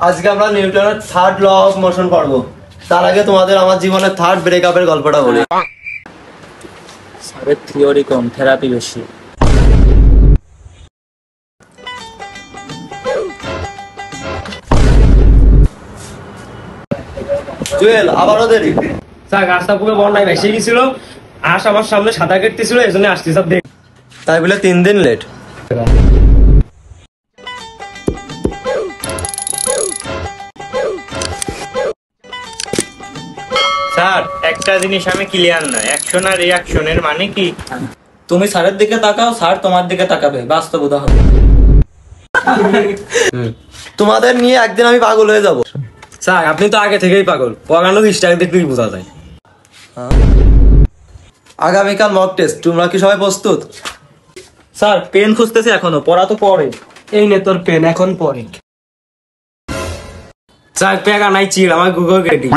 আজকে আমরা নিউটনের থার্ড ল অফ মোশন পড়বো। তার আগে তোমাদের আমার জীবনের থার্ড ব্রেকআপের গল্পটা বলি। স্যারের থিওরি কম, থেরাপি বেশি। জুয়েল আবারও দেরি। স্যার রাস্তা পুরো বন্যায় ভেসে গেছিল, আশ আমার সামনে সাঁতার কাটতেছিল, এই জন্য আসছি স্যার। দেখ তাই বলে 3 দিন লেট। স্যার একটা জিনিস আমি ক্লিয়ার না, অ্যাকশন আর রিঅ্যাকশনের মানে কি? তুমি স্যারের দিকে তাকাও, স্যার তোমার দিকে তাকাবে, বাস্তব উদাহরণ। তোমাদের নিয়ে একদিন আমি পাগল হয়ে যাব। স্যার আপনি তো আগে থেকেই পাগল, পড়ানোর স্টাইল দেখলেই বোঝা যায়। আগামীকাল মক টেস্ট, তোমরা কি সবাই প্রস্তুত? স্যার পেন খুঁজতেছে এখনো, পড়া তো পড়ে। এই নে তোর পেন, এখন পরে। স্যার পেগা নাই চিল, আমার গুগল রেডি।